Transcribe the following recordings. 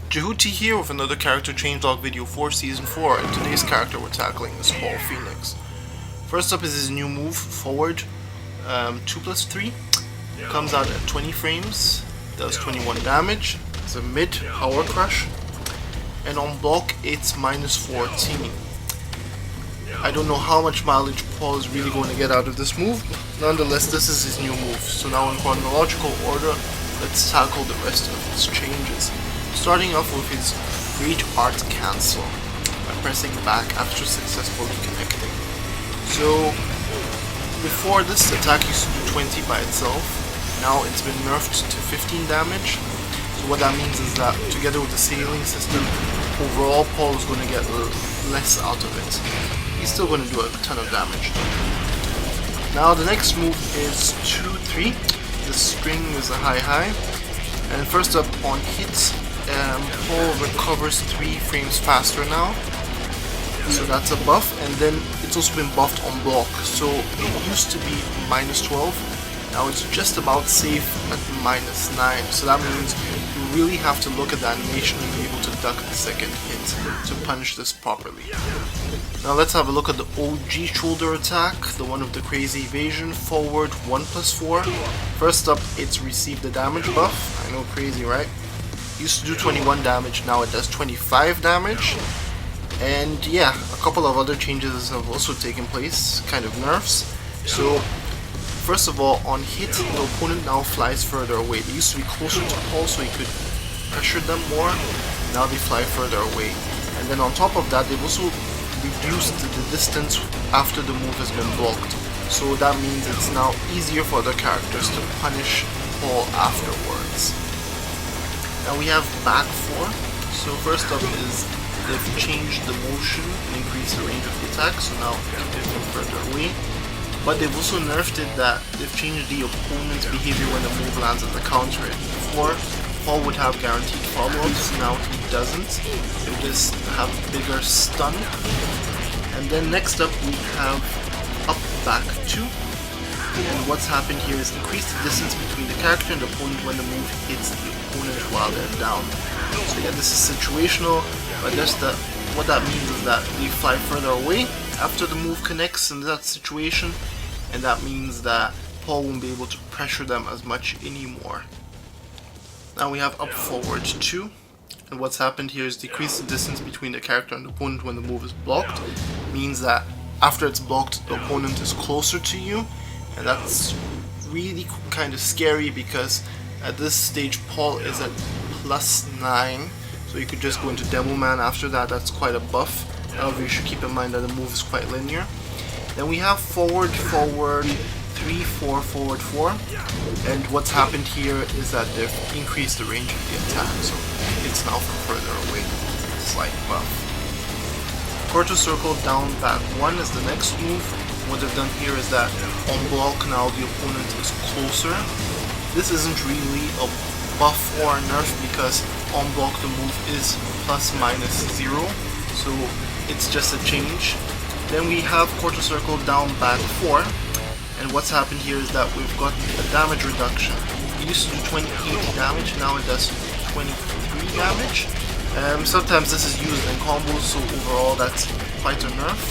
Jehuty here with another character changelog video for Season 4, and today's character we're tackling is Paul Phoenix. First up is his new move, forward, 2+3, comes out at 20 frames, does 21 damage, it's a mid power crush, and on block it's -14. I don't know how much mileage Paul is really going to get out of this move, nonetheless this is his new move. So now in chronological order, let's tackle the rest of his changes. Starting off with his Great Art Cancel by pressing back after successfully connecting. So before this attack used to do 20 by itself, now it's been nerfed to 15 damage. So what that means is that together with the sailing system, overall Paul is going to get less out of it. He's still going to do a ton of damage. Now the next move is 2-3. The string is a high, and first up on hits, Paul recovers 3 frames faster now, so that's a buff, and then it's also been buffed on block. So it used to be -12, now it's just about safe at -9, so that means you really have to look at the animation and be able to duck the second hit to punish this properly. Now let's have a look at the OG shoulder attack, the one of the crazy evasion, forward 1+4. First up, it's received the damage buff. I know, crazy, right? Used to do 21 damage, now it does 25 damage. And yeah, a couple of other changes have also taken place, kind of nerfs. So first of all, on hit, the opponent now flies further away. They used to be closer to Paul so he could pressure them more, now they fly further away. And then on top of that, they've also reduced the distance after the move has been blocked. So that means it's now easier for other characters to punish Paul afterwards. Now we have back 4. So first up is they've changed the motion and increased the range of the attack, so now it can hit from further away. But they've also nerfed it that they've changed the opponent's behavior when the move lands at the counter hit. Before, Paul would have guaranteed follow-ups, now he doesn't. It would just have bigger stun. And then next up we have up back 2. And what's happened here is increase the distance between the character and the opponent when the move hits the opponent while they're down. So yeah, this is situational, but what that means is that they fly further away after the move connects in that situation, and that means that Paul won't be able to pressure them as much anymore. Now we have up forward 2, and what's happened here is decrease the distance between the character and the opponent when the move is blocked. Means that after it's blocked, the opponent is closer to you, and that's really kind of scary because at this stage Paul is at +9, so you could just go into Demo Man after that. That's quite a buff. However, you should keep in mind that the move is quite linear. Then we have forward 3, 4, forward 4, and what's happened here is that they've increased the range of the attack, so it's now from further away. Slight buff. Quarter circle down back 1 is the next move. What they've done here is that on block now the opponent is closer. This isn't really a buff or a nerf because on block the move is ±0, so it's just a change. Then we have quarter circle down back 4, and what's happened here is that we've got a damage reduction. It used to do 80 damage, now it does 23 damage. Sometimes this is used in combos, so overall that's quite a nerf.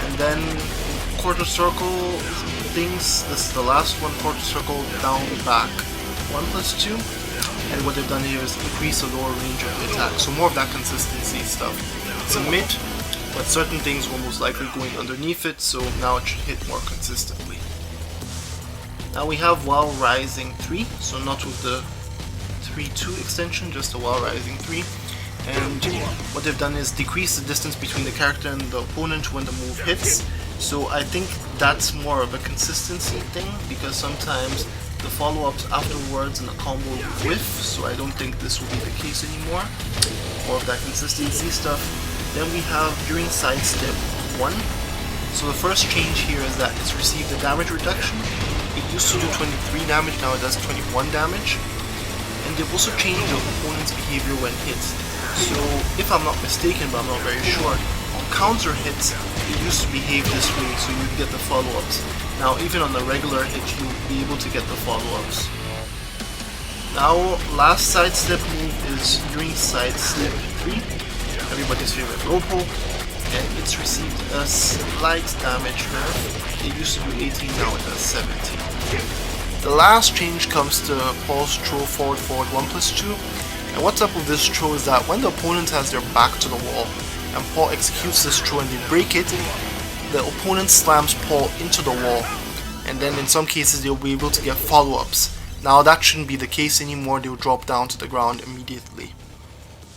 And then quarter circle things, this is the last one, quarter circle down back 1+2, and what they've done here is increase the lower range of the attack, so more of that consistency stuff. It's a mid, but certain things will most likely going underneath it, so now it should hit more consistently. Now we have While Rising 3, so not with the 3-2 extension, just a While Rising 3. And what they've done is decrease the distance between the character and the opponent when the move hits. So I think that's more of a consistency thing, because sometimes the follow-ups afterwards in a combo whiff, so I don't think this will be the case anymore. More of that consistency stuff. Then we have during sidestep 1. So the first change here is that it's received a damage reduction. It used to do 23 damage, now it does 21 damage. And they've also changed the opponent's behavior when hit. So if I'm not mistaken, but I'm not very sure, on counter hits it used to behave this way, so you'd get the follow-ups. Now even on the regular hit you'll be able to get the follow-ups. Now, last sidestep move is doing sidestep 3, everybody's favorite low poke, and it's received a slight damage nerf. It used to do 18, now it does 17. The last change comes to Paul's throw forward 1+2, and what's up with this throw is that when the opponent has their back to the wall and Paul executes this throw and they break it, the opponent slams Paul into the wall, and then in some cases they'll be able to get follow-ups. Now that shouldn't be the case anymore, they'll drop down to the ground immediately.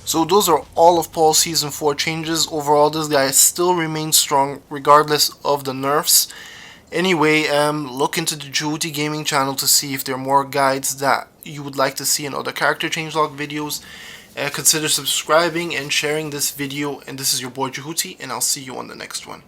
So those are all of Paul's Season 4 changes. Overall, this guy still remains strong regardless of the nerfs. Anyway, look into the Jehuty Gaming channel to see if there are more guides that you would like to see in other character changelog videos. Consider subscribing and sharing this video, and this is your boy Jehuty, and I'll see you on the next one.